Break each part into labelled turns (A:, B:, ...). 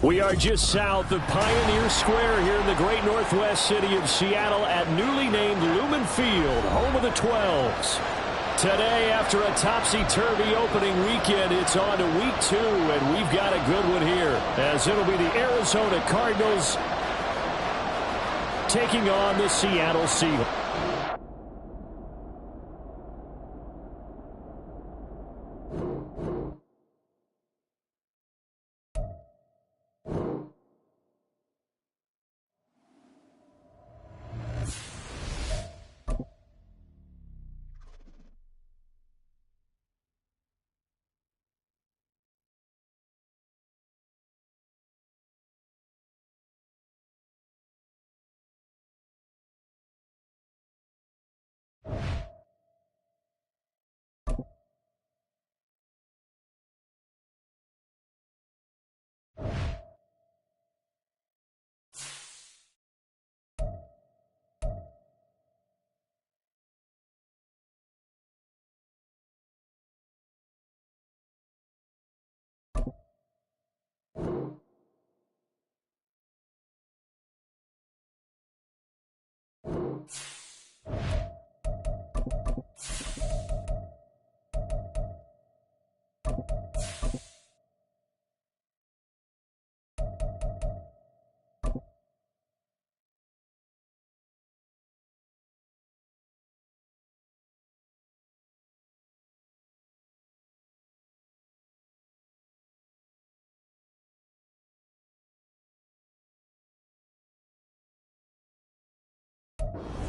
A: We are just south of Pioneer Square here in the great northwest city of Seattle at newly named Lumen Field, home of the 12s. Today, after a topsy-turvy opening weekend, it's on to week 2, and we've got a good one here, as it'll be the Arizona Cardinals taking on the Seattle Seahawks.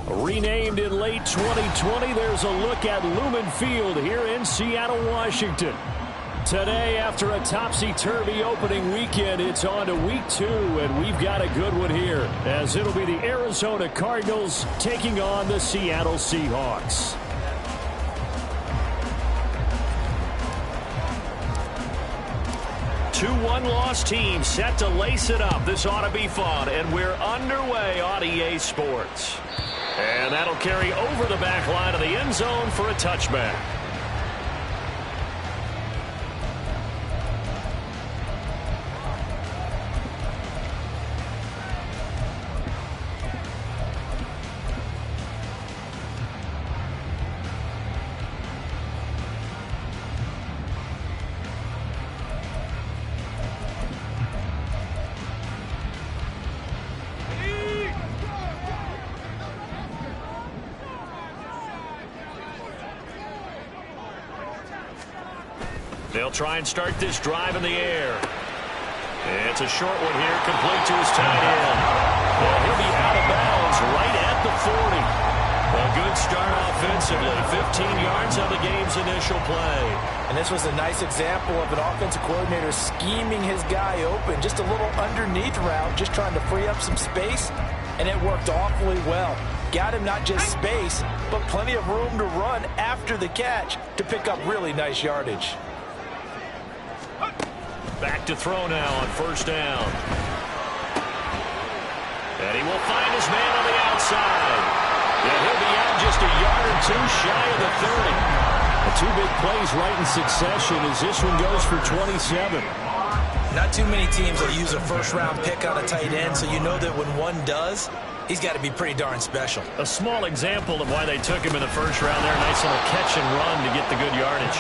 A: Renamed in late 2020, there's a look at Lumen Field here in Seattle, Washington. Today, after a topsy-turvy opening weekend, it's on to week 2, and we've got a good one here, as it'll be the Arizona Cardinals taking on the Seattle Seahawks. Two one-loss teams set to lace it up. This ought to be fun, and we're underway on EA Sports. And that'll carry over the back line of the end zone for a touchback. They'll try and start this drive in the air. It's a short one here, complete to his tight end. Well, he'll be out of bounds right at the 40. A good start offensively. 15 yards on the game's initial play.
B: And this was a nice example of an offensive coordinator scheming his guy open. Just a little underneath route, just trying to free up some space. And it worked awfully well. Got him not just space, but plenty of room to run after the catch to pick up really nice yardage.
A: Back to throw now on first down. And he will find his man on the outside. And he'll be out just a yard or two shy of the 30. Two big plays right in succession as this one goes for 27.
B: Not too many teams will use a first-round pick on a tight end, so you know that when one does, he's got to be pretty darn special.
A: A small example of why they took him in the first round there. Nice little catch and run to get the good yardage.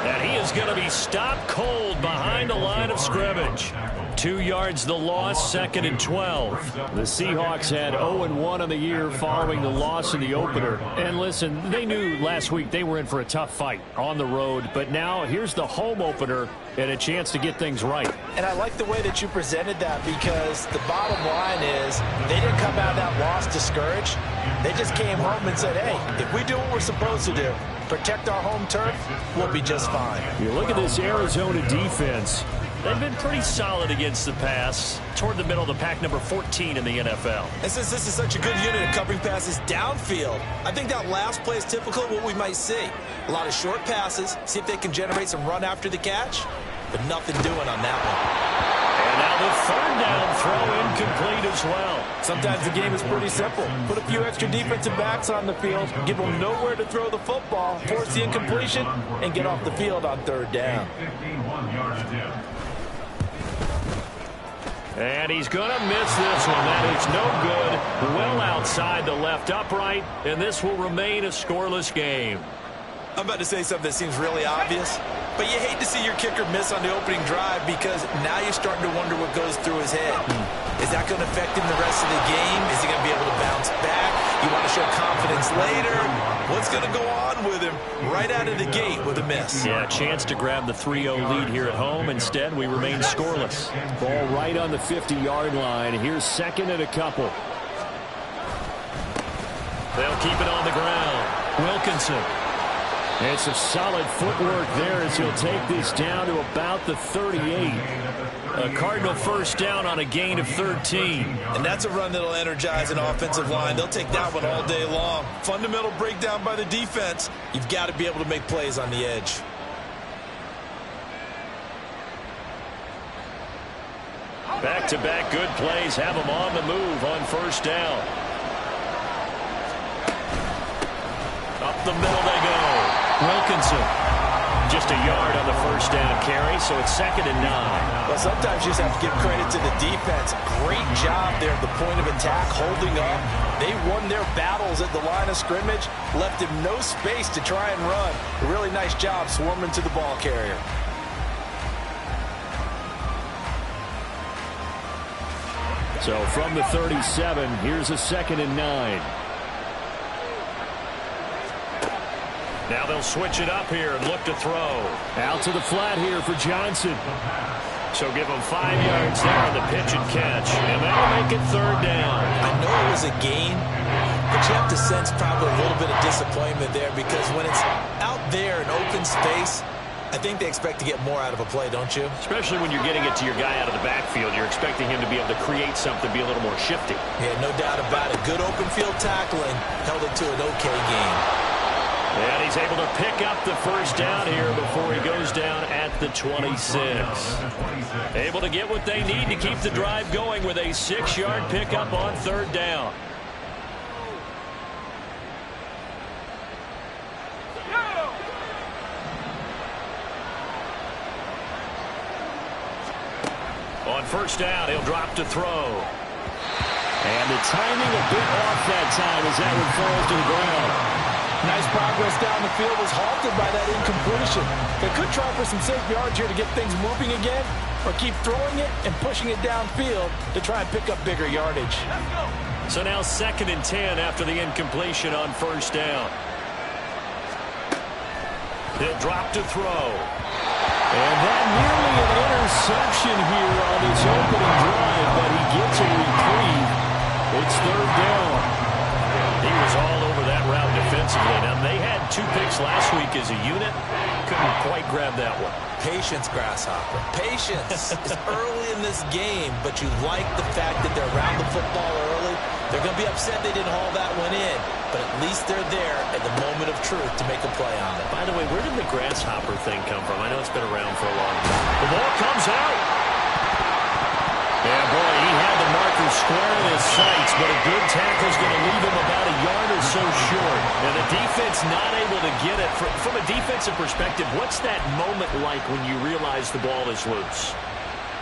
A: And he is going to be stopped cold behind the line of scrimmage. 2 yards the loss, 2nd and 12. The Seahawks had 0-1 on the year following the loss in the opener. And listen, they knew last week they were in for a tough fight on the road. But now here's the home opener and a chance to get things right.
B: And I like the way that you presented that, because the bottom line is they didn't come out of that loss discouraged. They just came home and said, hey, if we do what we're supposed to do, protect our home turf, we'll be just fine.
A: You look at this Arizona defense. They've been pretty solid against the pass, toward the middle of the pack, number 14 in the NFL.
B: And since this is such a good unit at covering passes downfield, I think that last play is typical of what we might see. A lot of short passes, see if they can generate some run after the catch, but nothing doing on that one.
A: And now the third down throw incomplete as well.
B: Sometimes the game is pretty simple. Put a few extra defensive backs on the field, give them nowhere to throw the football, force the incompletion, and get off the field on third down.
A: And he's going to miss this one. That is no good. Well outside the left upright, and this will remain a scoreless game.
B: I'm about to say something that seems really obvious, but you hate to see your kicker miss on the opening drive because now you're starting to wonder what goes through his head. Is that going to affect him the rest of the game? Is he going to be able to bounce back? You want to show confidence later? What's going to go on with him right out of the gate with a miss?
A: Yeah, a chance to grab the 3-0 lead here at home. Instead, we remain scoreless. Ball right on the 50-yard line. Here's second and a couple. They'll keep it on the ground. Wilkinson. And some solid footwork there as he'll take this down to about the 38. A Cardinal first down on a gain of 13.
B: And that's a run that'll energize an offensive line. They'll take that one all day long. Fundamental breakdown by the defense. You've got to be able to make plays on the edge.
A: Back-to-back good plays have them on the move on first down. Up the middle they go. Wilkinson. Just a yard on the first down carry, so it's 2nd and 9.
B: Well, sometimes you just have to give credit to the defense. Great job there at the point of attack, holding up. They won their battles at the line of scrimmage, left him no space to try and run. A really nice job swarming to the ball carrier.
A: So from the 37, here's a 2nd and 9. Now they'll switch it up here and look to throw. Out to the flat here for Johnson. So give him 5 yards there on the pitch and catch. And that'll make it 3rd down.
B: I know it was a gain, but you have to sense probably a little bit of disappointment there because when it's out there in open space, I think they expect to get more out of a play, don't you?
A: Especially when you're getting it to your guy out of the backfield. You're expecting him to be able to create something, be a little more shifty.
B: Yeah, no doubt about it. Good open field tackling held it to an okay game.
A: And he's able to pick up the first down here before he goes down at the 26. Able to get what they need to keep the drive going with a 6-yard pickup on 3rd down. On first down, he'll drop to throw. And the timing a bit off that time as that one falls to the ground.
B: Nice progress down the field was halted by that incompletion. They could try for some safe yards here to get things moving again, or keep throwing it and pushing it downfield to try and pick up bigger yardage.
A: So now 2nd and 10 after the incompletion on first down. He'll drop to throw. And that nearly an interception here on this opening drive, but he gets a reprieve. It's 3rd down. He was all over that route defensively. Now, they had 2 picks last week as a unit. Couldn't quite grab that one.
B: Patience, Grasshopper. Patience. It's early in this game, but you like the fact that they're around the football early. They're going to be upset they didn't haul that one in, but at least they're there at the moment of truth to make a play on it.
A: By the way, where did the Grasshopper thing come from? I know it's been around for a long time. The ball comes out. Yeah, boy, he had the marker square in his sights, but a good tackle is going to leave him about a yard or so short. And the defense not able to get it. From a defensive perspective, what's that moment like when you realize the ball is loose?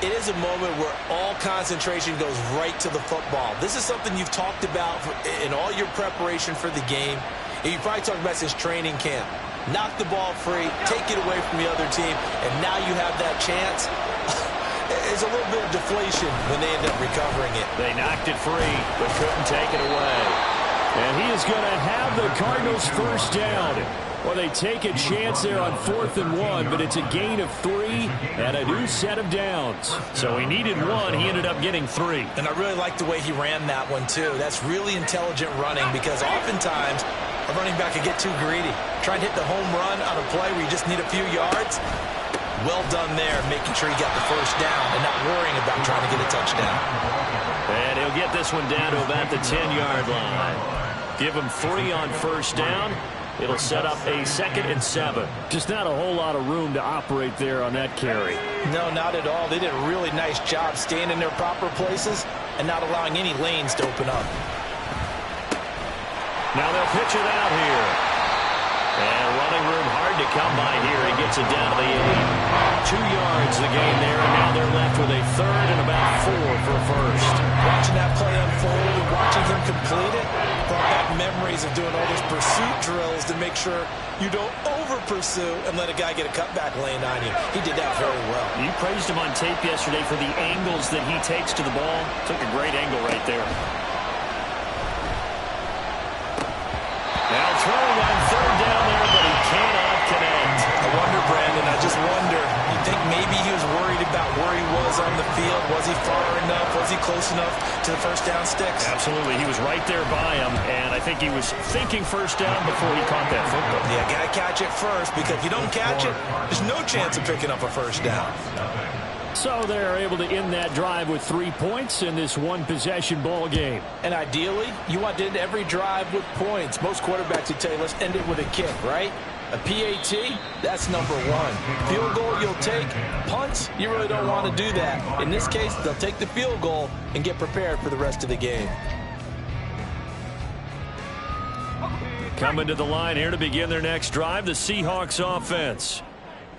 B: It is a moment where all concentration goes right to the football. This is something you've talked about in all your preparation for the game. And you probably talked about since training camp. Knock the ball free, take it away from the other team, and now you have that chance. There's a little bit of deflation when they end up recovering it.
A: They knocked it free, but couldn't take it away. And he is going to have the Cardinals first down. Well, they take a chance there on 4th and 1, but it's a gain of 3 and a new set of downs. So he needed 1. He ended up getting 3.
B: And I really like the way he ran that one, too. That's really intelligent running because oftentimes a running back can get too greedy. Try and hit the home run on a play where you just need a few yards. Well done there, making sure he got the first down and not worrying about trying to get a touchdown.
A: And he'll get this one down to about the 10-yard line. Give him 3 on first down. It'll set up a 2nd and 7. Just not a whole lot of room to operate there on that carry.
B: No, not at all. They did a really nice job staying in their proper places and not allowing any lanes to open up.
A: Now they'll pitch it out here. And running room hard to come by here. He gets it down to the 8. 2 yards the gain there, and now they're left with a 3rd and about
B: for a first. Watching that play unfold and watching him complete it brought back memories of doing all those pursuit drills to make sure you don't over-pursue and let a guy get a cutback lane on you. He did that very well.
A: You praised him on tape yesterday for the angles that he takes to the ball. Took a great angle right there. Now throwing on third down there, but he cannot connect.
B: I wonder, Brandon, I just wonder. You think maybe he was worried about where he was on the field? Was he far enough? Was he close enough to the first down sticks?
A: Absolutely. He was right there by him, and I think he was thinking first down before he caught that football.
B: Yeah, got to catch it first, because if you don't catch it, there's no chance of picking up a first down.
A: So they're able to end that drive with 3 points in this one-possession ball game.
B: And ideally, you want to end every drive with points. Most quarterbacks would tell you, let's end it with a kick, right? A PAT, that's number one. Field goal, you'll take. Punts, you really don't want to do that. In this case, they'll take the field goal and get prepared for the rest of the game.
A: Coming to the line here to begin their next drive, the Seahawks offense.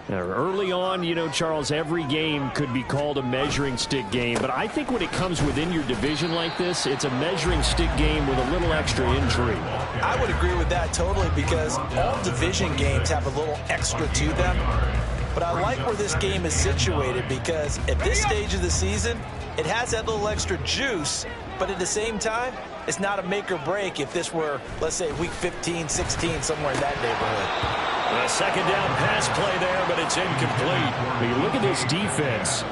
A: Now, early on, you know, Charles, every game could be called a measuring stick game. But I think when it comes within your division like this, it's a measuring stick game with a little extra intrigue.
B: I would agree with that totally, because all division games have a little extra to them. But I like where this game is situated, because at this stage of the season, it has that little extra juice. But at the same time, it's not a make or break if this were, let's say, week 15, 16, somewhere in that neighborhood.
A: A second down pass play there, but it's incomplete. When you look at this defense,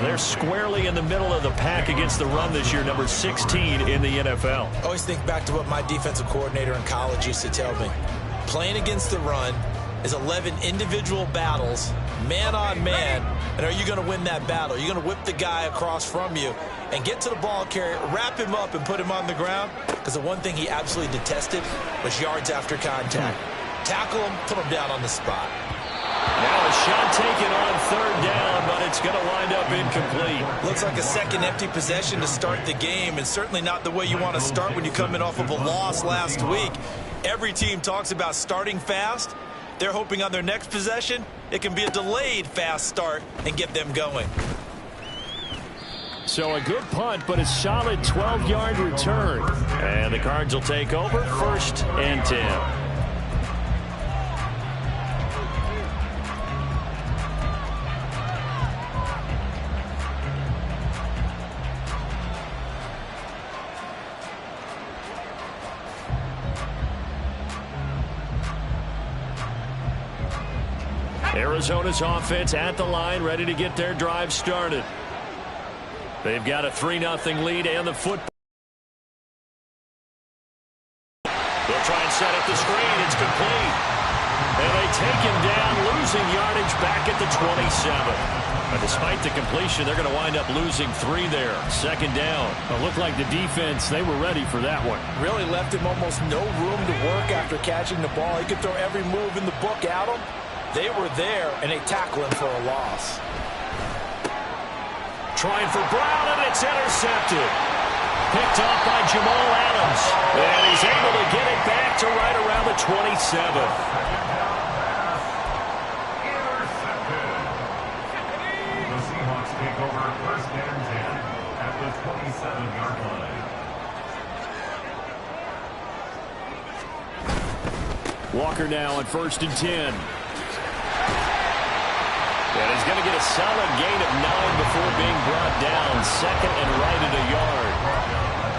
A: they're squarely in the middle of the pack against the run this year, number 16 in the NFL.
B: I always think back to what my defensive coordinator in college used to tell me. Playing against the run is 11 individual battles, man on man, and are you going to win that battle? You're going to whip the guy across from you and get to the ball carrier, wrap him up, and put him on the ground? Because the one thing he absolutely detested was yards after contact. Tackle him, put him down on the spot.
A: Now a shot taken on third down, but it's going to wind up incomplete.
B: Looks like a second empty possession to start the game, and certainly not the way you want to start when you come in off of a loss last week. Every team talks about starting fast. They're hoping on their next possession, it can be a delayed fast start and get them going.
A: So a good punt, but a solid 12-yard return. And the Cards will take over, 1st and 10. Arizona's offense at the line, ready to get their drive started. They've got a 3-0 lead and the football. They'll try and set up the screen. It's complete. And they take him down, losing yardage back at the 27. But despite the completion, they're going to wind up losing 3 there. 2nd down. It looked like the defense, they were ready for that one.
B: Really left him almost no room to work after catching the ball. He could throw every move in the book at him. They were there, and they tackle him for a loss.
A: Trying for Brown, and it's intercepted. Picked off by Jamal Adams. And he's able to get it back to right around the 27.
C: The Seahawks take over 1st and 10 at the 27-yard line.
A: Walker now on 1st and 10. And he's going to get a solid gain of 9 before being brought down. 2nd and right at a yard.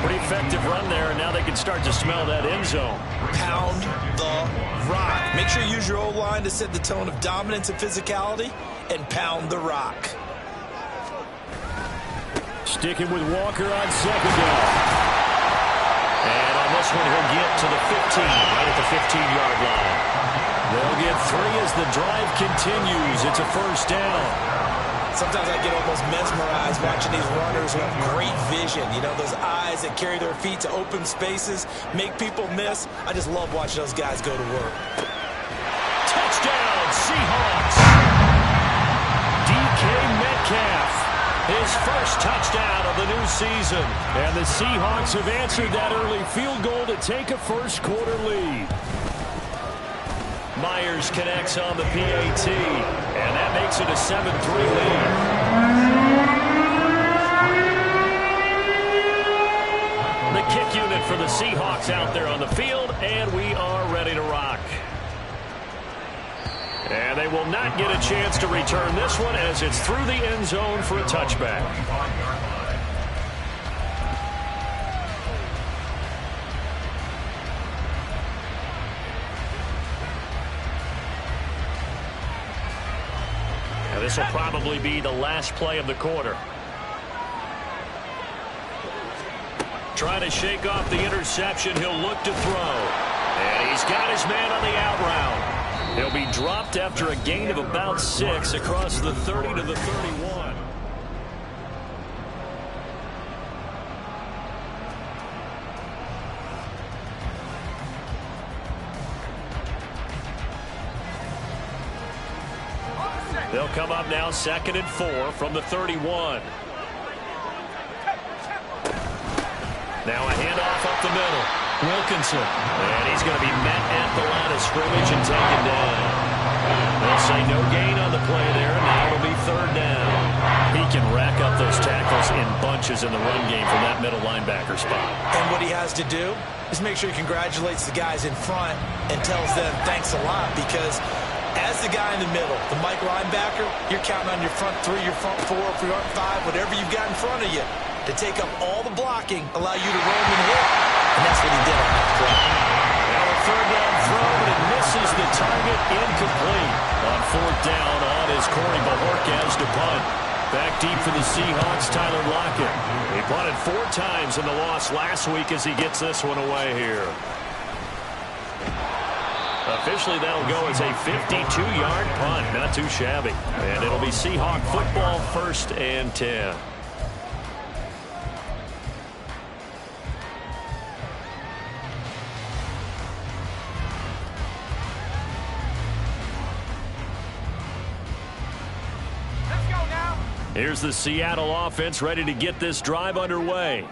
A: Pretty effective run there, and now they can start to smell that end zone.
B: Pound the rock. Make sure you use your O-line to set the tone of dominance and physicality, and pound the rock.
A: Sticking with Walker on 2nd down. And on this one, he'll get to the 15, right at the 15-yard line. They'll get 3 as the drive continues. It's a 1st down.
B: Sometimes I get almost mesmerized watching these runners who have great vision. You know, those eyes that carry their feet to open spaces, make people miss. I just love watching those guys go to work.
A: Touchdown, Seahawks. DK Metcalf, his first touchdown of the new season. And the Seahawks have answered that early field goal to take a first-quarter lead. Myers connects on the PAT, and that makes it a 7-3 lead. Seahawks out there on the field, and we are ready to rock. And they will not get a chance to return this one as it's through the end zone for a touchback. Now this will probably be the last play of the quarter. Trying to shake off the interception. He'll look to throw. And he's got his man on the out route. He'll be dropped after a gain of about 6 across the 30 to the 31. They'll come up now 2nd and 4 from the 31. Now a handoff up the middle. Wilkinson. And he's going to be met at the line of scrimmage and taken down. They'll say no gain on the play there. Now it'll be 3rd down. He can rack up those tackles in bunches in the run game from that middle linebacker spot.
B: And what he has to do is make sure he congratulates the guys in front and tells them thanks a lot, because as the guy in the middle, the Mike linebacker, you're counting on your front 3, your front 4, front 5, whatever you've got in front of you to take up all the blocking, allow you to roam and hit. And that's what he did on that play.
A: Now a 3rd down throw, but it misses the target, incomplete. On 4th down on is Corey Bajorquez to punt. Back deep for the Seahawks, Tyler Lockett. He punted 4 times in the loss last week as he gets this one away here. Officially, that'll go as a 52-yard punt. Not too shabby. And it'll be Seahawk football, 1st and 10. Here's the Seattle offense ready to get this drive underway.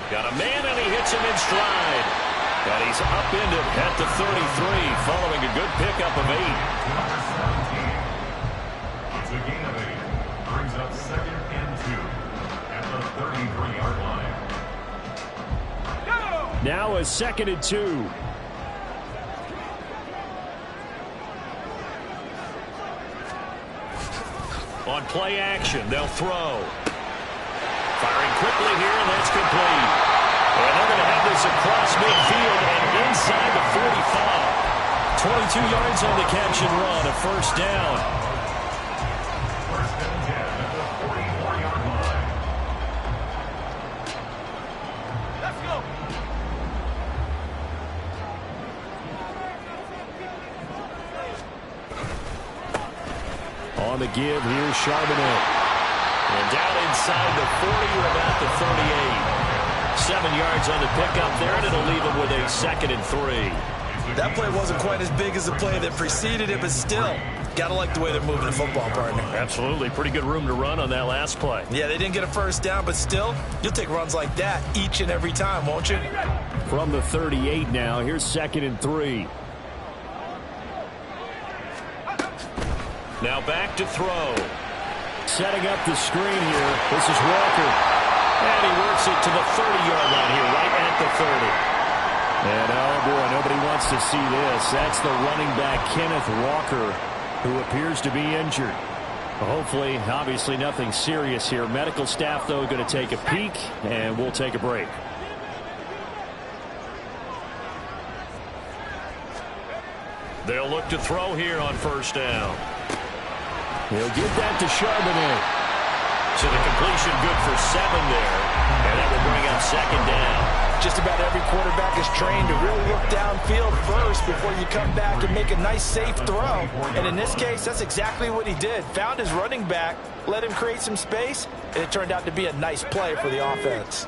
A: Got a man, and he hits him in stride. And he's upended at the 33, following a good pickup of 8.
C: It's a gain of 8. Brings up 2nd and 2 at the 33-yard line.
A: Now a 2nd and 2. On play action, they'll throw. Firing quickly here, and that's complete. And they're going to have this across midfield and inside the 45. 22 yards on the catch and run, a 1st down.
C: 1st and 10 at the 44-yard line.
B: Let's go.
A: On the give, here's Charbonnet. And down inside the 40 or about the 38. 7 yards on the pickup there, and it'll leave him with a 2nd and 3.
B: That play wasn't quite as big as the play that preceded it, but still, got to like the way they're moving the football, partner.
A: Absolutely. Pretty good room to run on that last play.
B: Yeah, they didn't get a 1st down, but still, you'll take runs like that each and every time, won't you?
A: From the 38 now, here's 2nd and 3. Now back to throw. Setting up the screen here. This is Walker. And he works it to the 30-yard line here, right at the 30. And oh boy, nobody wants to see this. That's the running back, Kenneth Walker, who appears to be injured. Hopefully, obviously nothing serious here. Medical staff, though, going to take a peek, and we'll take a break. They'll look to throw here on 1st down. He'll get that to Charbonnet. So the completion good for 7 there. And that will bring up 2nd down.
B: Just about every quarterback is trained to really look downfield first before you come back and make a nice, safe throw. And in this case, that's exactly what he did. Found his running back, let him create some space, and it turned out to be a nice play for the offense.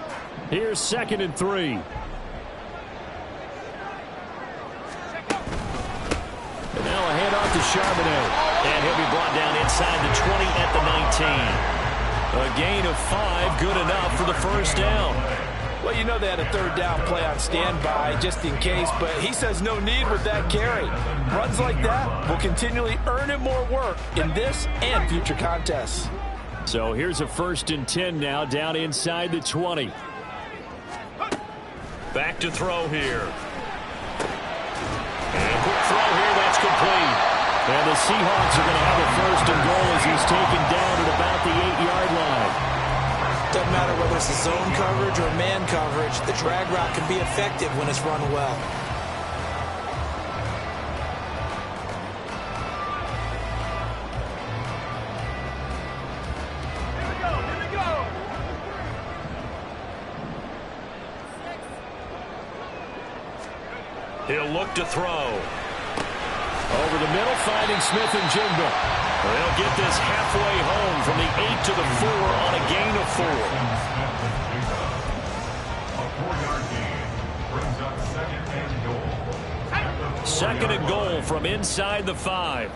A: Here's 2nd and 3. And now a handoff to Charbonnet. And he'll be brought down inside the 20 at the 19. A gain of 5, good enough for the 1st down.
B: Well, you know they had a 3rd down play on standby just in case, but he says no need with that carry. Runs like that will continually earn him more work in this and future contests.
A: So here's a 1st and 10 now, down inside the 20. Back to throw here. And quick throw here, that's complete. And the Seahawks are going to have a 1st and goal as he's taken down at about the 8-yard line.
B: Doesn't matter whether it's a zone coverage or man coverage, the drag route can be effective when it's run well.
A: He'll look to throw. Over the middle, finding Smith and Jigba. They'll get this halfway home from the 8 to the 4 on a gain of 4.
C: A 4-yard gain brings up 2nd and goal.
A: 2nd and goal from inside the 5.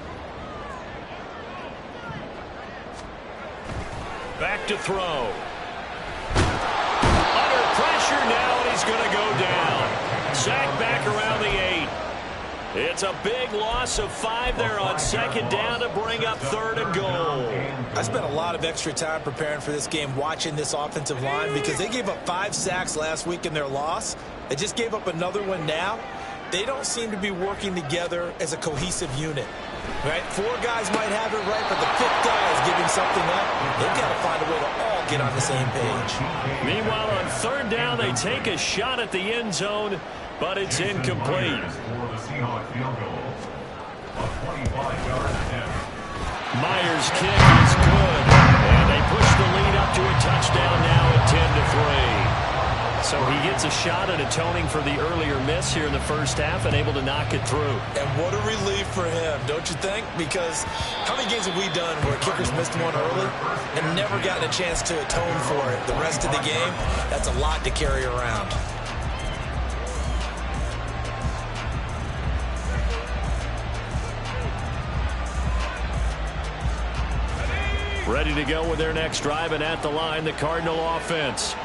A: Back to throw. Under pressure now, and he's going to go down. Sacked back around the 8. It's a big loss of 5 there on 2nd down to bring up 3rd and goal.
B: I spent a lot of extra time preparing for this game watching this offensive line because they gave up 5 sacks last week in their loss. They just gave up another one now. They don't seem to be working together as a cohesive unit. Right? 4 guys might have it right, but the 5th guy is giving something up. They've got to find a way to all get on the same page.
A: Meanwhile, on 3rd down, they take a shot at the end zone, but it's incomplete. Myers' kick is good, and they push the lead up to a touchdown now at 10-3. So he gets a shot at atoning for the earlier miss here in the first half and able to knock it through.
B: And what a relief for him, don't you think? Because how many games have we done where kickers missed one early and never gotten a chance to atone for it the rest of the game? That's a lot to carry around.
A: Ready to go with their next drive, and at the line, the Cardinal offense.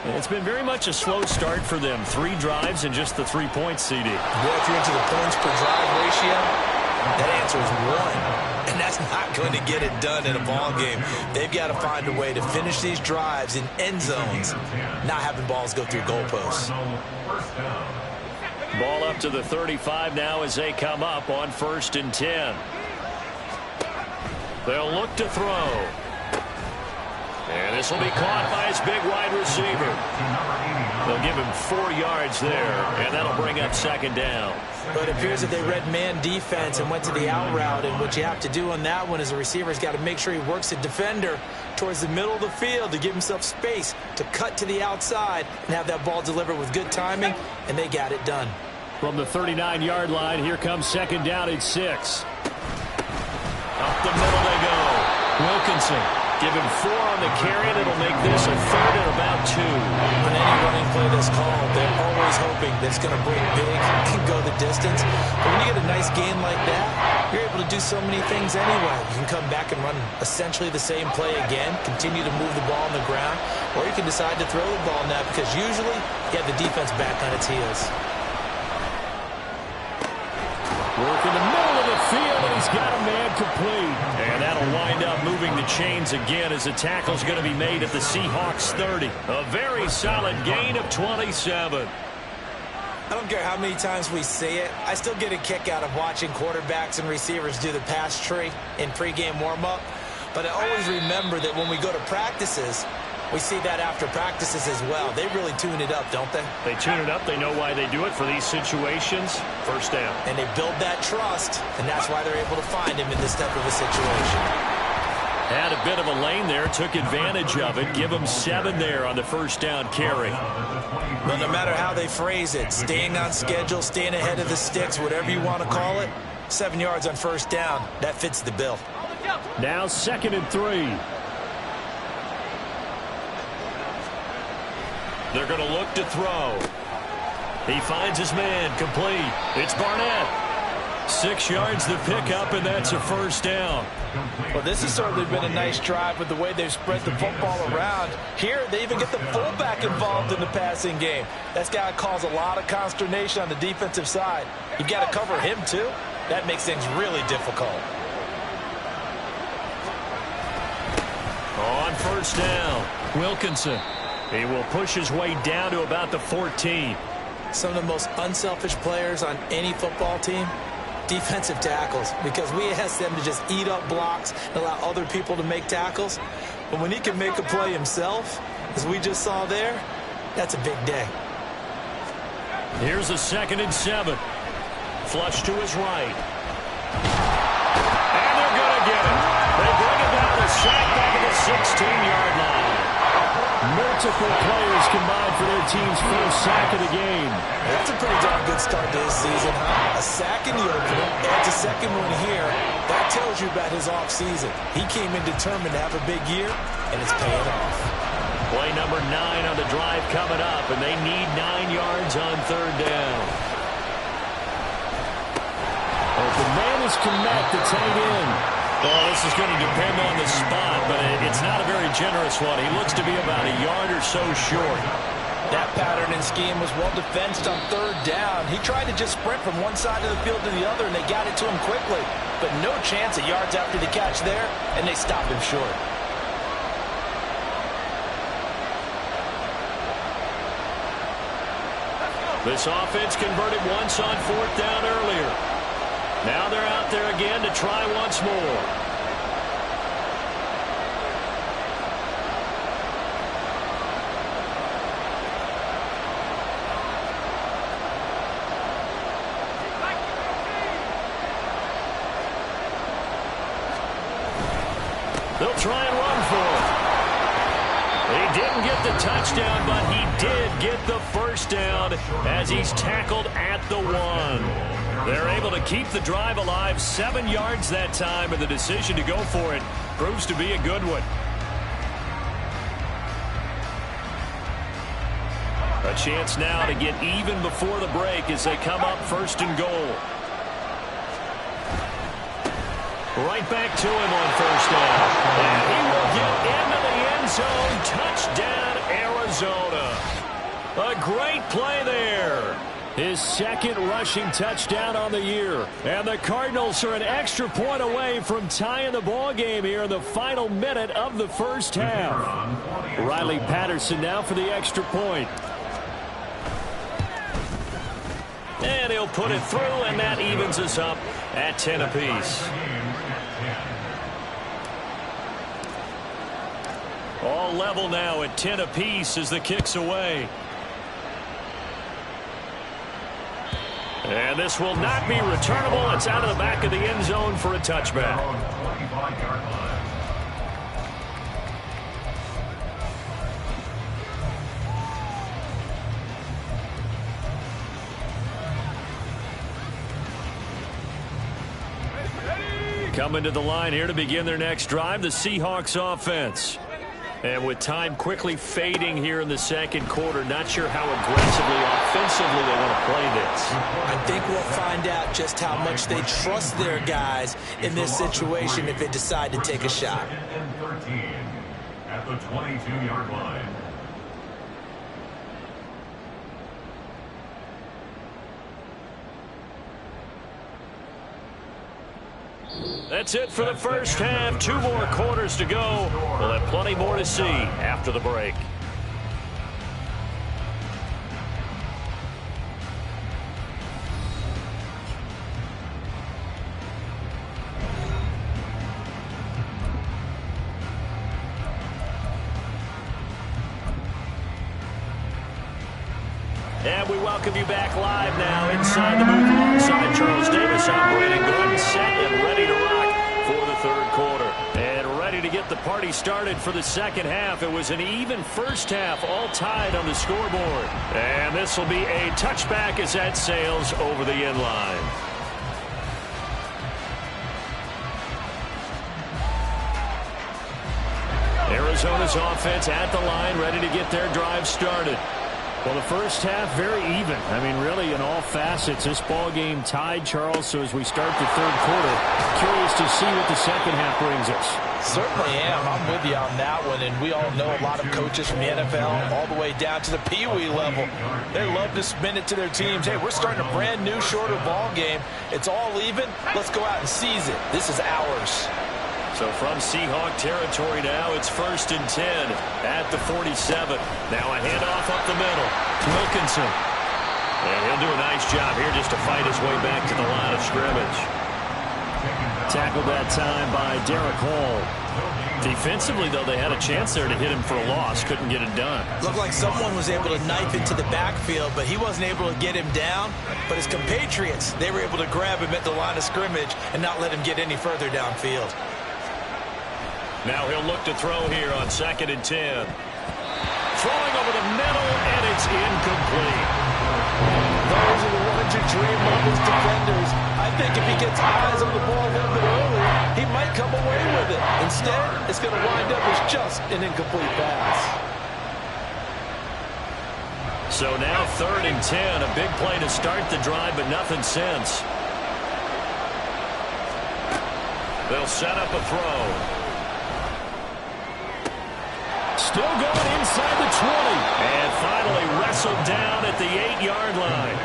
A: It's been very much a slow start for them. 3 drives and just the 3 points, CD.
B: Well, if you're into the points per drive ratio, that answer is 1. And that's not going to get it done in a ball game. They've got to find a way to finish these drives in end zones, not having balls go through goalposts.
A: Ball up to the 35 now as they come up on 1st and 10. They'll look to throw. And this will be caught by his big wide receiver. They'll give him 4 yards there, and that'll bring up 2nd down.
B: But it appears that they read man defense and went to the out route, and what you have to do on that one is a receiver's got to make sure he works the defender towards the middle of the field to give himself space to cut to the outside and have that ball delivered with good timing, and they got it done.
A: From the 39-yard line, here comes 2nd down at 6. Up the middle they go. Wilkinson. Give him 4 on the carry, and it'll make this a 3rd and about 2.
B: On any running play that's called, they're always hoping that it's going to break big and go the distance. But when you get a nice gain like that, you're able to do so many things anyway. You can come back and run essentially the same play again, continue to move the ball on the ground, or you can decide to throw the ball now because usually you have the defense back on its heels.
A: Work in the middle of the field, and he's got a man complete. And that'll wind up moving the chains again as the tackle's going to be made at the Seahawks 30. A very solid gain of 27.
B: I don't care how many times we see it. I still get a kick out of watching quarterbacks and receivers do the pass tree in pregame warm-up. But I always remember that when we go to practices, we see that after practices as well. They really tune it up, don't they?
A: They tune it up. They know why they do it for these situations. 1st down.
B: And they build that trust, and that's why they're able to find him in this type of a situation.
A: Had a bit of a lane there, took advantage of it. Give him 7 there on the 1st down carry.
B: But no matter how they phrase it, staying on schedule, staying ahead of the sticks, whatever you want to call it, 7 yards on 1st down, that fits the bill.
A: Now 2nd and 3. They're going to look to throw. He finds his man, complete. It's Barnett. 6 yards the pickup, and that's a 1st down.
B: Well, this has certainly been a nice drive with the way they've spread the football around. Here, they even get the fullback involved in the passing game. That's got to cause a lot of consternation on the defensive side. You've got to cover him, too. That makes things really difficult.
A: On first down, Wilkinson. He will push his way down to about the 14.
B: Some of the most unselfish players on any football team, defensive tackles, because we ask them to just eat up blocks and allow other people to make tackles. But when he can make a play himself, as we just saw there, that's a big day.
A: Here's a 2nd and 7. Flush to his right. And they're going to get it. They bring it down to sack back at the 16-yard line. Multiple players combined for their team's first sack of the game.
B: That's a pretty darn good start to this season, huh? A sack in the opener, adds a second one here. That tells you about his offseason. He came in determined to have a big year, and it's paying off.
A: Play number 9 on the drive coming up, and they need 9 yards on 3rd down. The man is to Matt, the tight end. Well, this is going to depend on the spot, but it's not a very generous one. He looks to be about a yard or so short.
B: That pattern and scheme was well defensed on 3rd down. He tried to just sprint from one side of the field to the other, and they got it to him quickly. But no chance at yards after the catch there, and they stopped him short.
A: This offense converted once on 4th down earlier. Now they're out there again to try once more. They'll try and run for it. He didn't get the touchdown, but he did get the first down as he's tackled at the 1. They're able to keep the drive alive, 7 yards that time, and the decision to go for it proves to be a good one. A chance now to get even before the break as they come up 1st and goal. Right back to him on 1st down. And he will get into the end zone. Touchdown, Arizona. A great play there. His 2nd rushing touchdown on the year. And the Cardinals are an extra point away from tying the ball game here in the final minute of the first half. Riley Patterson now for the extra point. And he'll put it through, and that evens us up at 10 apiece. All level now at 10 apiece as the kick's away. And this will not be returnable. It's out of the back of the end zone for a touchback. Coming to the line here to begin their next drive, the Seahawks offense. And with time quickly fading here in the 2nd quarter, not sure how aggressively, offensively they want to play this.
B: I think we'll find out just how much they trust their guys in this situation if they decide to take a shot.
C: At the 22-yard line.
A: That's it for the first half. 2 more quarters to go. We'll have plenty more to see after the break. And we welcome you back live now inside the booth alongside Charles Davis. I'm Brandon Gordon, set and ready to rock for the 3rd quarter. And ready to get the party started for the 2nd half. It was an even first half, all tied on the scoreboard. And this will be a touchback as that sails over the end line. Arizona's offense at the line, ready to get their drive started. Well, the first half, very even. I mean, really, in all facets, this ball game tied, Charles. So as we start the 3rd quarter, curious to see what the 2nd half brings us.
B: Certainly am. I'm with you on that one. And we all know a lot of coaches from the NFL all the way down to the Pee Wee level. They love to spin it to their teams. Hey, we're starting a brand new, shorter ball game. It's all even. Let's go out and seize it. This is ours.
A: So from Seahawk territory now, it's 1st and 10 at the 47. Now a handoff up the middle. Wilkinson. And he'll do a nice job here just to fight his way back to the line of scrimmage. Tackled that time by Derek Hall. Defensively, though, they had a chance there to hit him for a loss. Couldn't get it done.
B: Looked like someone was able to knife into the backfield, but he wasn't able to get him down. But his compatriots, they were able to grab him at the line of scrimmage and not let him get any further downfield.
A: Now he'll look to throw here on 2nd and 10. Throwing over the middle, and it's incomplete.
B: Those are the ones you dream of as defenders. I think if he gets eyes on the ball a little bit early, he might come away with it. Instead, it's going to wind up as just an incomplete pass.
A: So now 3rd and 10. A big play to start the drive, but nothing since. They'll set up a throw. Still going inside the 20. And finally wrestled down at the 8-yard line.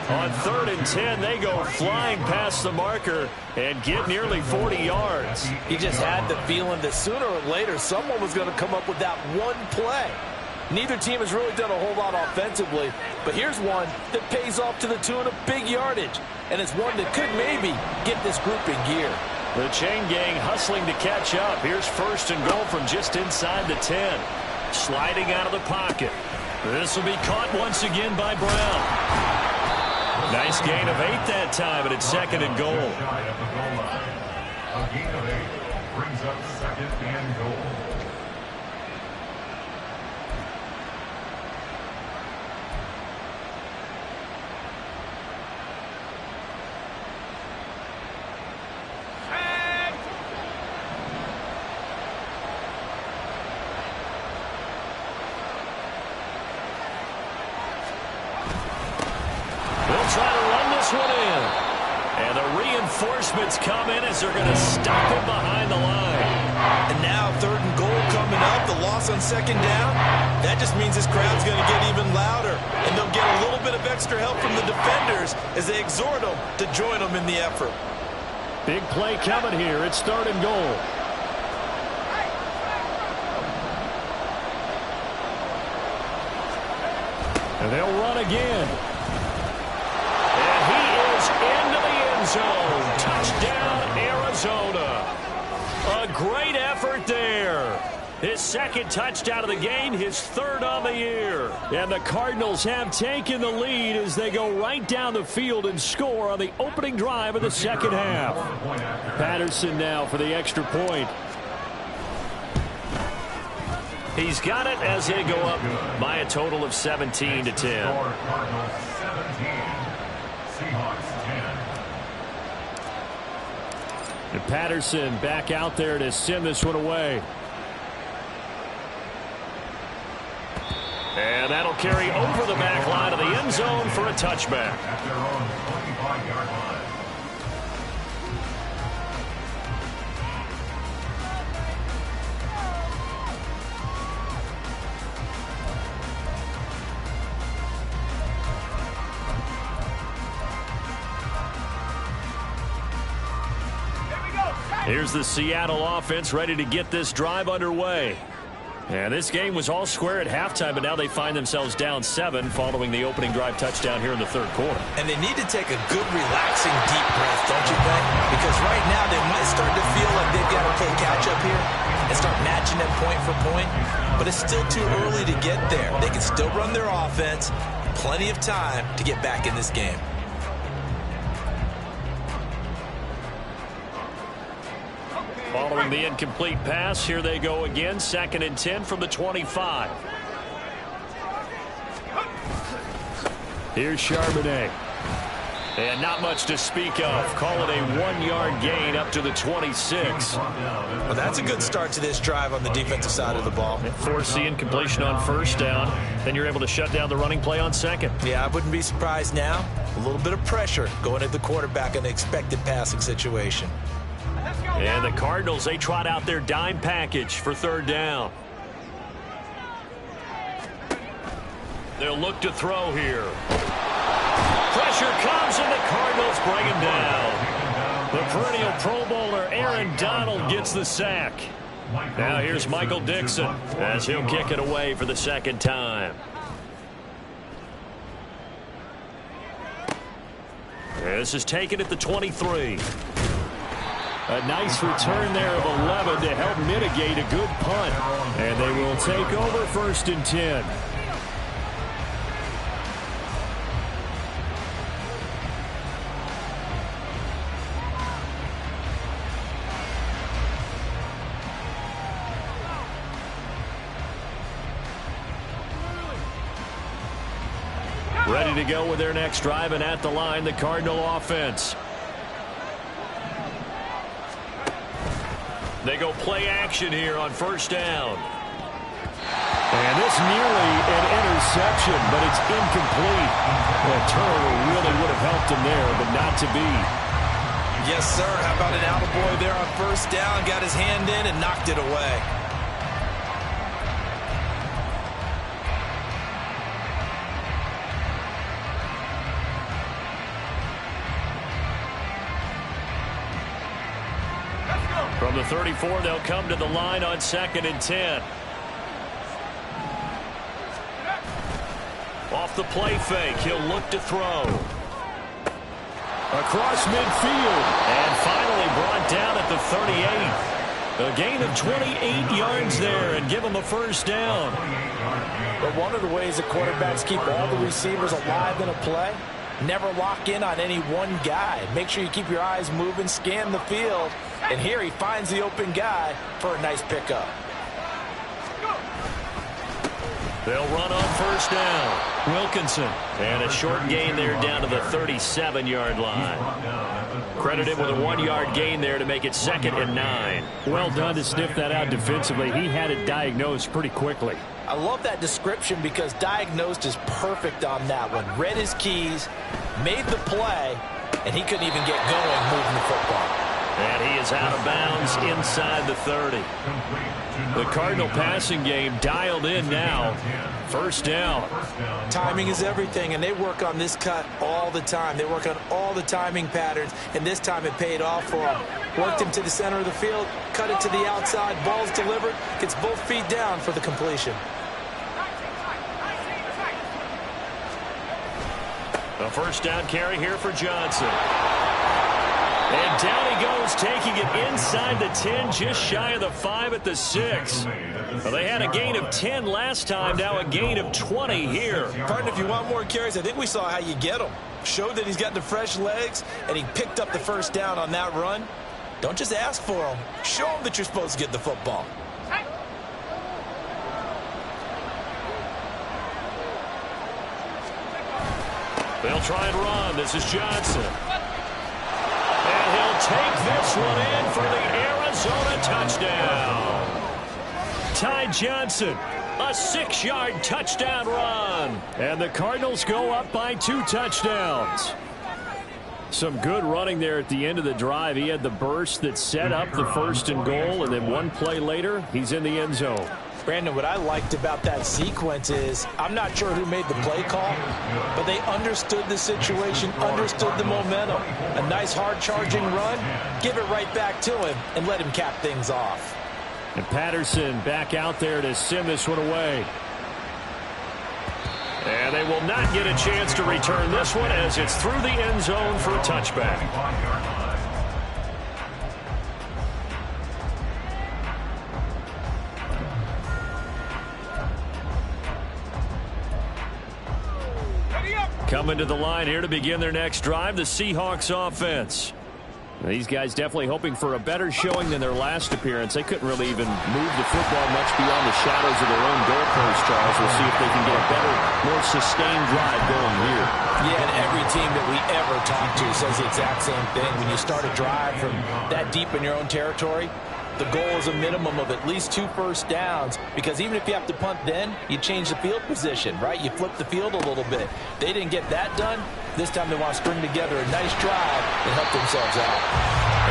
A: On 3rd and 10, they go flying past the marker and get nearly 40 yards.
B: You just had the feeling that sooner or later someone was going to come up with that one play. Neither team has really done a whole lot offensively, but here's one that pays off to the tune of big yardage, and it's one that could maybe get this group in gear.
A: The chain gang hustling to catch up. Here's 1st and goal from just inside the 10. Sliding out of the pocket. This will be caught once again by Brown. Nice gain of 8 that time, and it's 2nd and goal.
C: A gain of 8 brings up 2nd and goal.
A: Try to run this one in. And the reinforcements come in as they're going to stop him behind the line.
B: And now 3rd and goal coming up. The loss on 2nd down. That just means this crowd's going to get even louder. And they'll get a little bit of extra help from the defenders as they exhort them to join them in the effort.
A: Big play coming here. It's 3rd and goal. And they'll run again. Into the end zone. Touchdown, Arizona. A great effort there. His 2nd touchdown of the game, his 3rd on the year. And the Cardinals have taken the lead as they go right down the field and score on the opening drive of the 2nd half. Patterson now for the extra point. He's got it as they go up by a total of 17 to 10.
C: Cardinals 17, Seahawks 10.
A: And Patterson back out there to send this one away. And that'll carry over the back line of the end zone for a touchback.
C: At their own 25-yard line.
A: Here's the Seattle offense ready to get this drive underway. And this game was all square at halftime, but now they find themselves down 7 following the opening drive touchdown here in the 3rd quarter.
B: And they need to take a good, relaxing, deep breath, don't you think? Because right now they might start to feel like they've got to play catch-up here and start matching them point for point. But it's still too early to get there. They can still run their offense. Plenty of time to get back in this game.
A: Following the incomplete pass, here they go again. 2nd and 10 from the 25. Here's Charbonnet. And not much to speak of. Call it a 1-yard gain up to the 26.
B: Well, that's a good start to this drive on the defensive side of the ball.
A: Force the incompletion on 1st down. Then you're able to shut down the running play on 2nd.
B: Yeah, I wouldn't be surprised now. A little bit of pressure going at the quarterback in an expected passing situation.
A: And the Cardinals, they trot out their dime package for 3rd down. They'll look to throw here. Pressure comes, and the Cardinals bring him down. The perennial Pro Bowler Aaron Donald gets the sack. Now here's Michael Dixon as he'll kick it away for the second time. This is taken at the 23. A nice return there of 11 to help mitigate a good punt. And they will take over 1st and 10. Ready to go with their next drive, and at the line, the Cardinal offense. They go play action here on 1st down. And this nearly an interception, but it's incomplete. That turnover really would have helped him there, but not to be.
B: Yes, sir. How about an attaboy there on 1st down? Got his hand in and knocked it away.
A: From the 34, they'll come to the line on 2nd and 10. Off the play fake, he'll look to throw. Across midfield, and finally brought down at the 38. A gain of 28 yards there and give him a 1st down.
B: But one of the ways that quarterbacks keep all the receivers alive in a play, never lock in on any one guy. Make sure you keep your eyes moving, scan the field, and here he finds the open guy for a nice pickup.
A: They'll run on 1st down. Wilkinson. And a short gain there down to the 37-yard line. Credit him with a 1-yard gain there to make it 2nd and 9.
D: Well done to sniff that out defensively. He had it diagnosed pretty quickly.
B: I love that description because diagnosed is perfect on that one. Read his keys, made the play, and he couldn't even get going moving the football.
A: And he is out of bounds inside the 30. The Cardinal passing game dialed in now. 1st down.
B: Timing is everything, and they work on this cut all the time. They work on all the timing patterns, and this time it paid off for him. Worked him to the center of the field, cut it to the outside, ball's delivered, gets both feet down for the completion.
A: A 1st down carry here for Johnson. And down he goes, taking it inside the 10, just shy of the 5 at the 6. Well, they had a gain of 10 last time, now a gain of 20 here.
B: Partner, if you want more carries, I think we saw how you get them. Showed that he's got the fresh legs, and he picked up the 1st down on that run. Don't just ask for them. Show them that you're supposed to get the football.
A: They'll try and run. This is Johnson. And he'll take this one in for the Arizona touchdown. Ty Johnson, a 6-yard touchdown run. And the Cardinals go up by 2 touchdowns. Some good running there at the end of the drive. He had the burst that set up the 1st and goal, and then one play later, he's in the end zone.
B: Brandon, what I liked about that sequence is I'm not sure who made the play call, but they understood the situation, understood the momentum. A nice hard-charging run, give it right back to him, and let him cap things off.
D: And Patterson back out there to send this one away.
A: And they will not get a chance to return this one as it's through the end zone for a touchback. Coming to the line here to begin their next drive, the Seahawks offense.
D: These guys definitely hoping for a better showing than their last appearance. They couldn't really even move the football much beyond the shadows of their own goalpost, Charles. We'll see if they can get a better, more sustained drive going here.
B: Yeah, and every team that we ever talk to says the exact same thing. When you start a drive from that deep in your own territory, the goal is a minimum of at least 2 first downs, because even if you have to punt then, you change the field position, right? You flip the field a little bit. They didn't get that done. This time they want to string together a nice drive and help themselves out.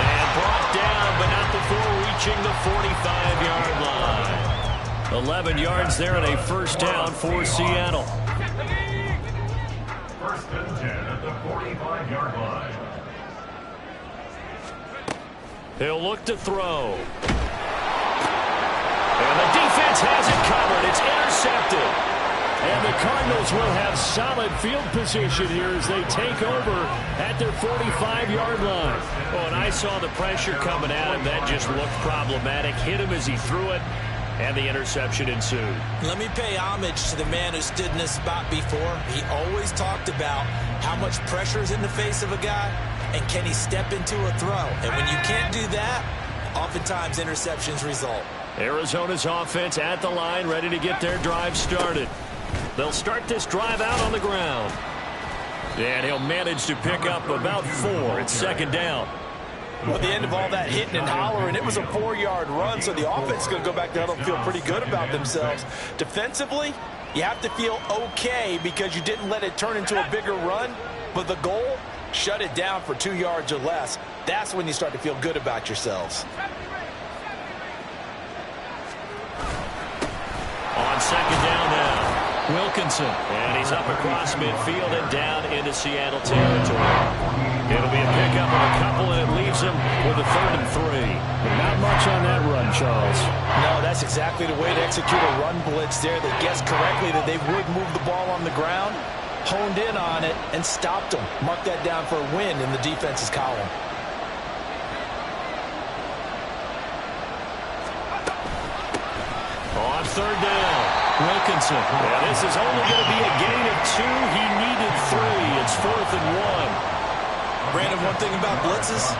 A: And brought down, but not before reaching the 45-yard line. 11 yards there and a first down for Seattle.
C: First and 10 at the 45-yard line.
A: He'll look to throw. And the defense has it covered. It's intercepted. And the Cardinals will have solid field position here as they take over at their 45-yard line. Oh, and I saw the pressure coming at him. That just looked problematic. Hit him as he threw it, and the interception ensued.
B: Let me pay homage to the man who stood in this spot before. He always talked about how much pressure is in the face of a guy, and can he step into a throw. And when you can't do that, oftentimes interceptions result.
A: Arizona's offense at the line, ready to get their drive started. They'll start this drive out on the ground. And he'll manage to pick up about 4. It's second down.
B: Well, at the end of all that hitting and hollering, it was a 4-yard run, so the offense is going to go back there and feel pretty good about themselves. Defensively, you have to feel okay because you didn't let it turn into a bigger run, but the goal, shut it down for 2 yards or less. That's when you start to feel good about yourselves.
A: On second down now, Wilkinson. And he's up across midfield and down into Seattle territory. It'll be a pickup of a couple, and it leaves him with a 3rd and 3.
D: But not much on that run, Charles.
B: No, that's exactly the way to execute a run blitz there. They guessed correctly that they would move the ball on the ground, honed in on it, and stopped them. Mark that down for a win in the defense's column.
A: On third down, Wilkinson. Yeah, this is only going to be a gain of 2. He needed 3. It's 4th and 1.
B: Brandon, one thing about blitzes,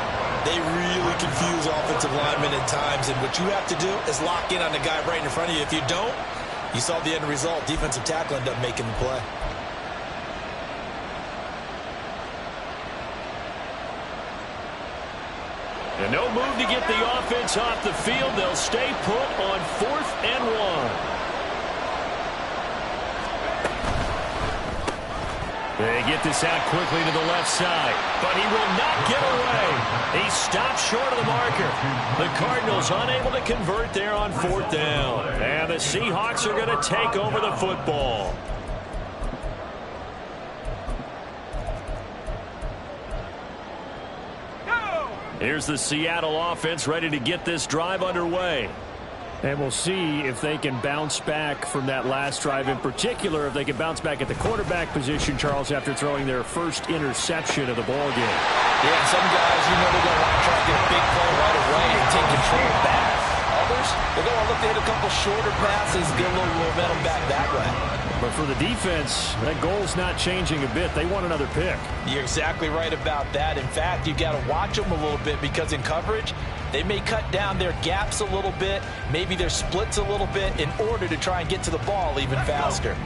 B: they really confuse offensive linemen at times, and what you have to do is lock in on the guy right in front of you. If you don't, you saw the end result. Defensive tackle ended up making the play.
A: And no move to get the offense off the field. They'll stay put on 4th and 1. They get this out quickly to the left side, but he will not get away. He stopped short of the marker. The Cardinals unable to convert there on 4th down. And the Seahawks are going to take over the football. Here's the Seattle offense ready to get this drive underway.
D: And we'll see if they can bounce back from that last drive, in particular if they can bounce back at the quarterback position, Charles, after throwing their first interception of the ball game.
B: Yeah, some guys, you know, they're going to want to try to get a big play right away and take control back. Others, they're going to look to hit a couple shorter passes, get a little momentum back that way.
D: But for the defense, that goal's not changing a bit. They want another pick.
B: You're exactly right about that. In fact, you got to watch them a little bit because in coverage, they may cut down their gaps a little bit, maybe their splits a little bit in order to try and get to the ball even faster.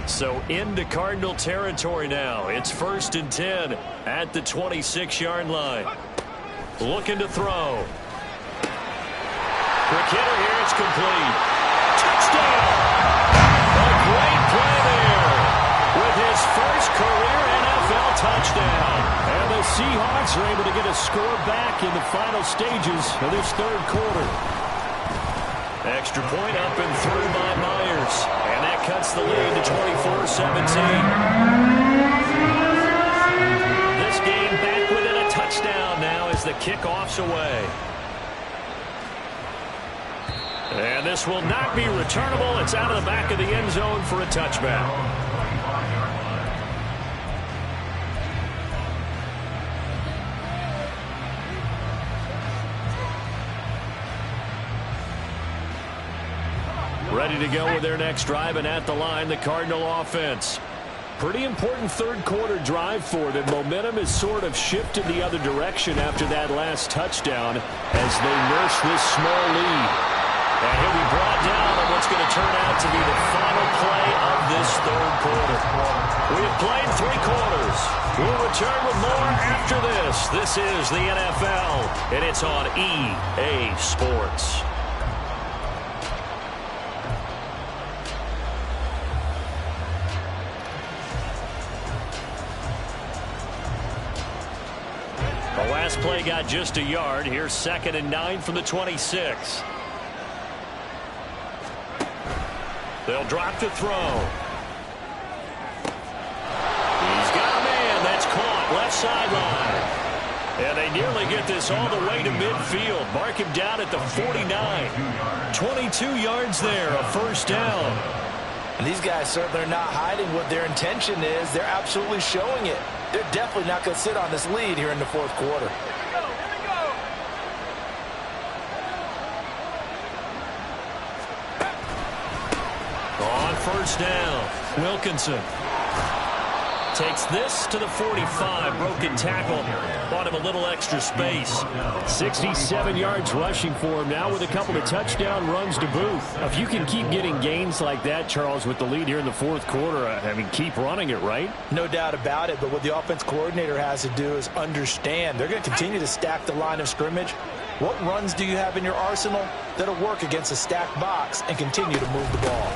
A: So into Cardinal territory now. It's 1st and 10 at the 26-yard line. Looking to throw. Quick hitter here. It's complete. Touchdown! A great play there with his first career NFL touchdown. And the Seahawks are able to get a score back in the final stages of this 3rd quarter. Extra point up and through by Myers. And that cuts the lead to 24-17. This game back within a touchdown now as the kickoff's away. And this will not be returnable. It's out of the back of the end zone for a touchback. Ready to go with their next drive, and at the line, the Cardinal offense. Pretty important 3rd quarter drive for them. Momentum has sort of shifted the other direction after that last touchdown as they nurse this small lead. And he'll be brought down on what's going to turn out to be the final play of this 3rd quarter. We have played 3 quarters. We'll return with more after this. This is the NFL, and it's on EA Sports. The last play got just a yard. Here's 2nd and 9 from the 26. They'll drop to throw. He's got a man. That's caught left sideline. And they nearly get this all the way to midfield. Mark him down at the 49. 22 yards there, a first down.
B: And these guys certainly are not hiding what their intention is. They're absolutely showing it. They're definitely not going to sit on this lead here in the fourth quarter.
A: On first down, Wilkinson takes this to the 45. Broken tackle. Bought him a little extra space.
D: 67 yards rushing for him now with a couple of touchdown runs to boot. If you can keep getting gains like that, Charles, with the lead here in the fourth quarter, I mean, keep running it, right?
B: No doubt about it, but what the offense coordinator has to do is understand they're going to continue to stack the line of scrimmage. What runs do you have in your arsenal that'll work against a stacked box and continue to move the ball?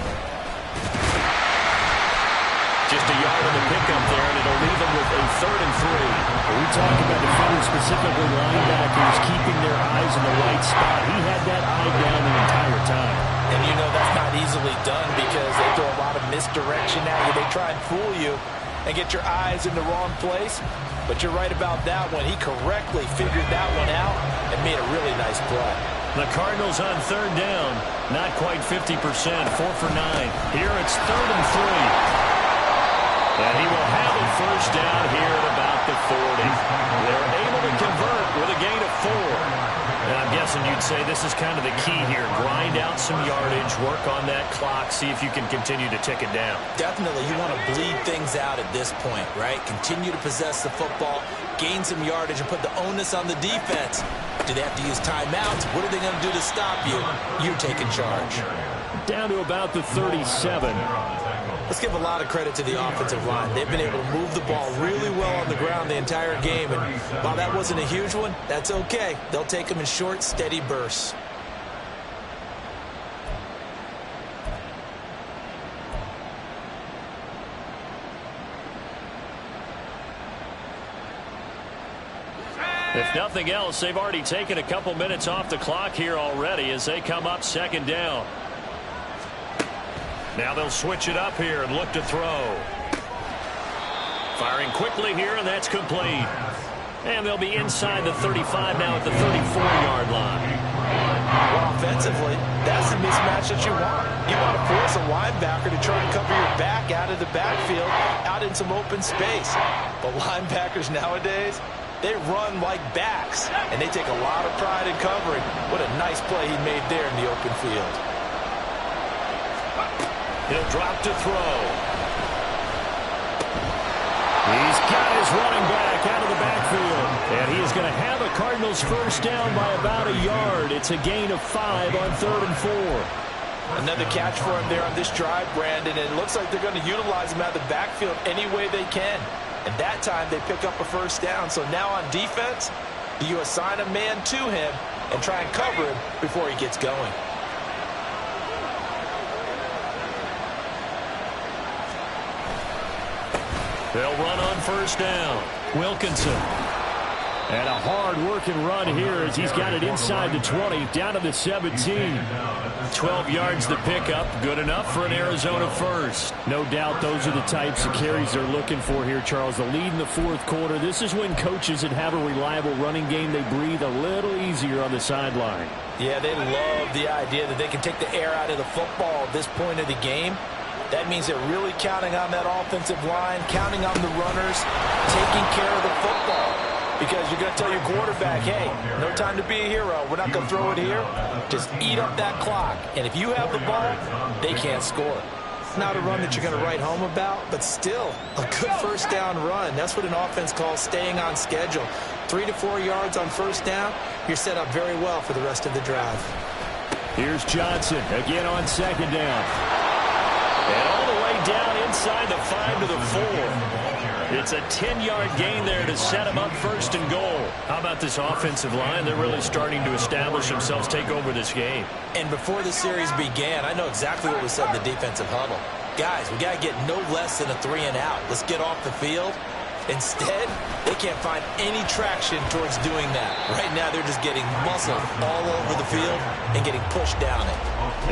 A: Just a yard on the pickup there, and it'll leave them with a 3rd and 3.
D: We talk about defenders, specifically linebackers, keeping their eyes in the right spot. He had that eye down the entire time.
B: And you know that's not easily done because they throw a lot of misdirection at you. They try and fool you and get your eyes in the wrong place. But you're right about that one. He correctly figured that one out and made a really nice play.
A: The Cardinals on 3rd down. Not quite 50%. 4 for 9. Here it's 3rd and 3. And he will have a first down here at about the 40. They're able to convert with a gain of 4. And I'm guessing you'd say this is kind of the key here. Grind out some yardage, work on that clock, see if you can continue to tick it down.
B: Definitely, you want to bleed things out at this point, right? Continue to possess the football, gain some yardage, and put the onus on the defense. Do they have to use timeouts? What are they going to do to stop you? You're taking charge.
D: Down to about the 37.
B: Let's give a lot of credit to the offensive line. They've been able to move the ball really well on the ground the entire game. And while that wasn't a huge one, that's okay. They'll take them in short, steady bursts.
A: If nothing else, they've already taken a couple minutes off the clock here already as they come up 2nd down. Now they'll switch it up here and look to throw. Firing quickly here, and that's complete. And they'll be inside the 35 now at the 34-yard line.
B: Well, offensively, that's the mismatch that you want. You want to force a linebacker to try and cover your back out of the backfield, out in some open space. But linebackers nowadays, they run like backs, and they take a lot of pride in covering. What a nice play he made there in the open field.
A: He'll drop to throw. He's got his running back out of the backfield. And he is going to have a Cardinals first down by about a yard. It's a gain of 5 on 3rd and 4.
B: Another catch for him there on this drive, Brandon. And it looks like they're going to utilize him out of the backfield any way they can. And that time they pick up a first down. So now on defense, do you assign a man to him and try and cover him before he gets going?
A: They'll run on first down. Wilkinson.
D: And a hard-working run here as he's got it inside the 20, down to the 17.
A: 12 yards to pick up. Good enough for an Arizona first.
D: No doubt those are the types of carries they're looking for here, Charles. The lead in the fourth quarter. This is when coaches that have a reliable running game, they breathe a little easier on the sideline.
B: Yeah, they love the idea that they can take the air out of the football at this point of the game. That means they're really counting on that offensive line, counting on the runners, taking care of the football. Because you're going to tell your quarterback, hey, no time to be a hero. We're not going to throw it here. Just eat up that clock. And if you have the ball, they can't score. Not a run that you're going to write home about, but still a good first down run. That's what an offense calls staying on schedule. 3 to 4 yards on first down, you're set up very well for the rest of the drive.
D: Here's Johnson again on 2nd down.
A: And all the way down inside the 5 to the 4. It's a 10-yard gain there to set them up 1st and goal. How about this offensive line? They're really starting to establish themselves, take over this game.
B: And before the series began, I know exactly what we said in the defensive huddle. Guys, we got to get no less than a 3 and out. Let's get off the field. Instead, they can't find any traction towards doing that. Right now, they're just getting muscled all over the field and getting pushed down it.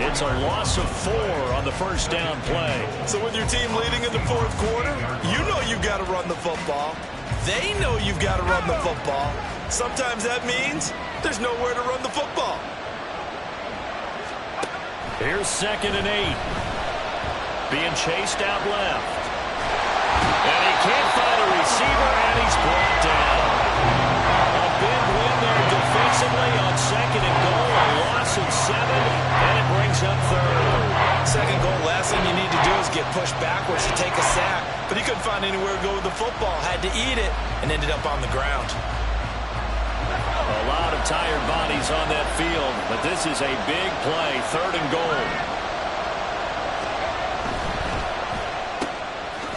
A: It's a loss of 4 on the first down play.
B: So with your team leading in the fourth quarter, you know you've got to run the football. They know you've got to run the football. Sometimes that means there's nowhere to run the football.
A: Here's 2nd and 8. Being chased out left. And he can't find a receiver, and he's brought down. A big win there defensively on 2nd and goal. A loss of 7, and it brings up 3rd.
B: 2nd goal, last thing you need to do is get pushed backwards to take a sack. But he couldn't find anywhere to go with the football. Had to eat it, and ended up on the ground.
A: A lot of tired bodies on that field, but this is a big play, 3rd and goal.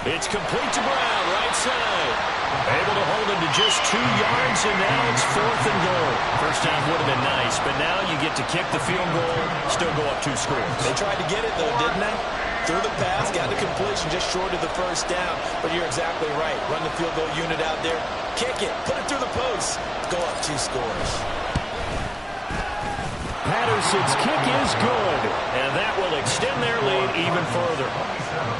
A: It's complete to Brown, right side. Able to hold him to just 2 yards, and now it's 4th and goal. First down would have been nice, but now you get to kick the field goal, still go up 2 scores.
B: They tried to get it, though, didn't they? Threw the pass, got the completion just short of the first down. But you're exactly right. Run the field goal unit out there. Kick it. Put it through the post. Go up 2 scores.
D: Patterson's kick is good,
A: and that will extend their lead even further.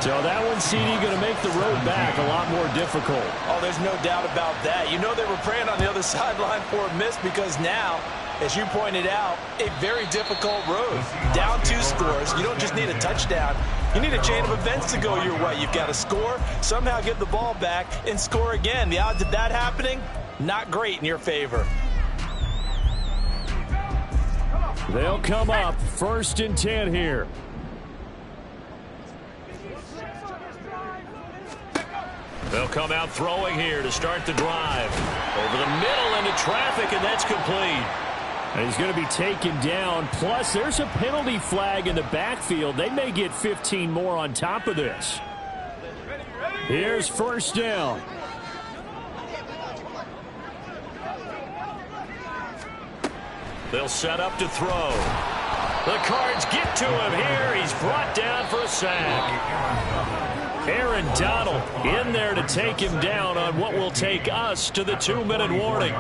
D: So that one, CD, going to make the road back a lot more difficult.
B: Oh, there's no doubt about that. You know they were praying on the other sideline for a miss because now, as you pointed out, a very difficult road. Down 2 scores. You don't just need a touchdown. You need a chain of events to go your way. You've got to score, somehow get the ball back, and score again. The odds of that happening, not great in your favor.
D: They'll come up 1st and 10 here.
A: They'll come out throwing here to start the drive. Over the middle into traffic, and that's complete.
D: And he's going to be taken down. Plus, there's a penalty flag in the backfield. They may get 15 more on top of this. Here's 1st down.
A: They'll set up to throw. The Cards get to him here. He's brought down for a sack. Aaron Donald in there to take him down on what will take us to the 2-minute warning.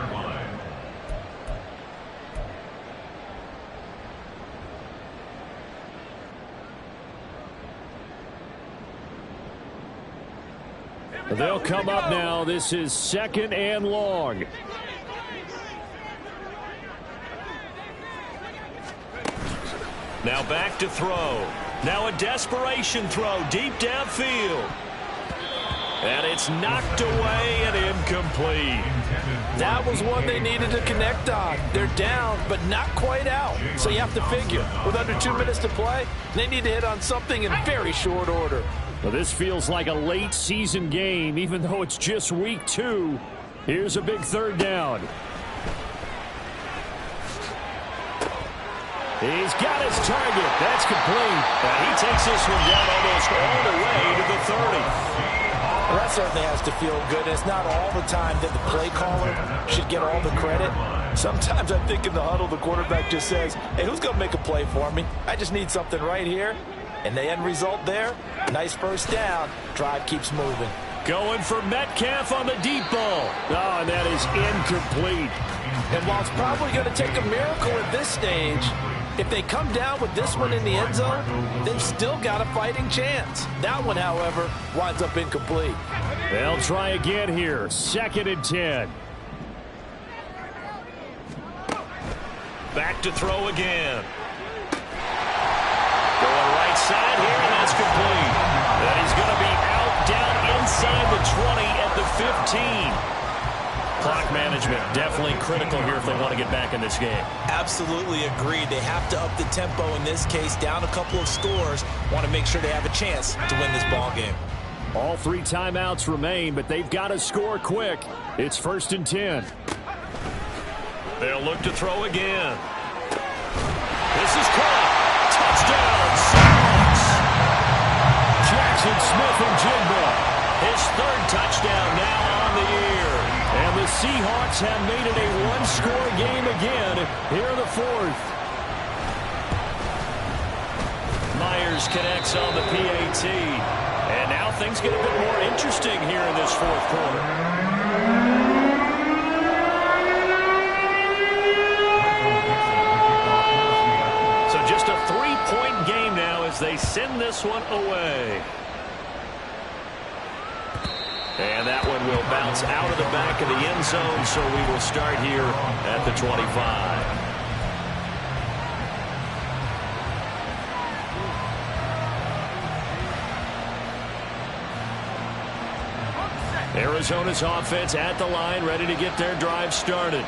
D: They'll come up now. This is 2nd and long.
A: Now back to throw. Now a desperation throw deep downfield. And it's knocked away and incomplete.
B: That was one they needed to connect on. They're down, but not quite out. So you have to figure, with under 2 minutes to play, they need to hit on something in very short order.
D: Well, this feels like a late season game, even though it's just week 2. Here's a big 3rd down. He's got his target. That's complete.
A: And he takes this one down almost all the way to the 30.
B: Well, that certainly has to feel good. It's not all the time that the play caller should get all the credit. Sometimes I think in the huddle, the quarterback just says, hey, who's going to make a play for me? I just need something right here. And the end result there, nice 1st down. Drive keeps moving.
A: Going for Metcalf on the deep ball.
D: Oh, and that is incomplete.
B: And while it's probably going to take a miracle at this stage, if they come down with this one in the end zone, they've still got a fighting chance. That one, however, winds up incomplete.
D: They'll try again here. 2nd and 10.
A: Back to throw again. Going right side here, and that's complete. And he's going to be out down inside the 20 at the 15. Clock management definitely critical here if they want to get back in this game.
B: Absolutely agreed. They have to up the tempo in this case, down a couple of scores. Want to make sure they have a chance to win this ball game.
D: All 3 timeouts remain, but they've got to score quick. It's 1st and 10.
A: They'll look to throw again. This is caught. Touchdown, Seahawks.
D: Jackson Smith-Njigba.
A: His 3rd touchdown now on the year.
D: And the Seahawks have made it a 1-score game again here in the 4th.
A: Myers connects on the PAT. And now things get a bit more interesting here in this 4th quarter. So just a 3-point game now as they send this one away. And that one will bounce out of the back of the end zone, so we will start here at the 25. Arizona's offense at the line, ready to get their drive started.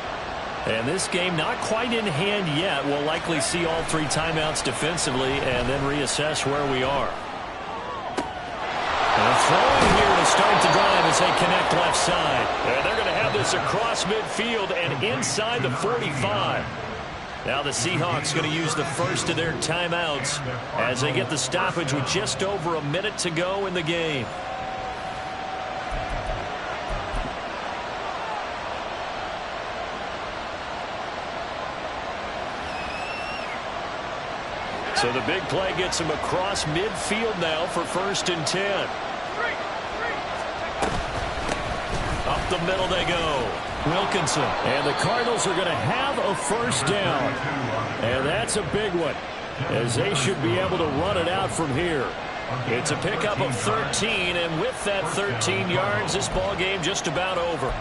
A: And this game not quite in hand yet. We'll likely see all three timeouts defensively and then reassess where we are. And throwing here to start the drive as they connect left side. And they're going to have this across midfield and inside the 45. Now the Seahawks going to use the first of their timeouts as they get the stoppage with just over a minute to go in the game. So the big play gets him across midfield now for 1st and 10. Up the middle they go. Wilkinson. And the Cardinals are going to have a first down. And that's a big one, as they should be able to run it out from here. It's a pickup of 13, and with that 13 yards, this ball game just about over.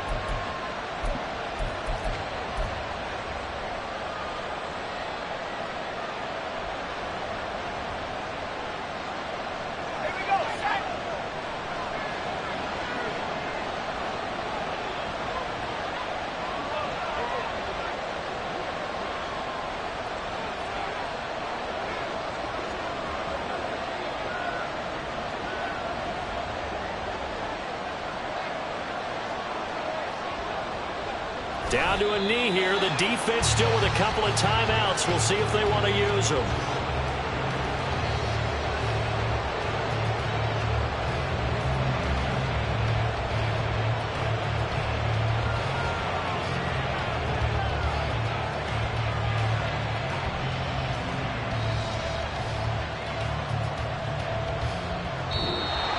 A: Down to a knee here. The defense still with a couple of timeouts. We'll see if they want to use them.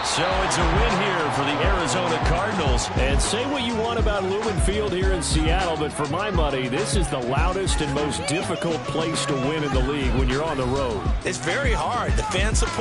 A: So it's a win here for the Arizona Cardinals. And say what you want about Lumen Field here in Seattle, but for my money, this is the loudest and most difficult place to win in the league when you're on the road.
B: It's very hard. The fan support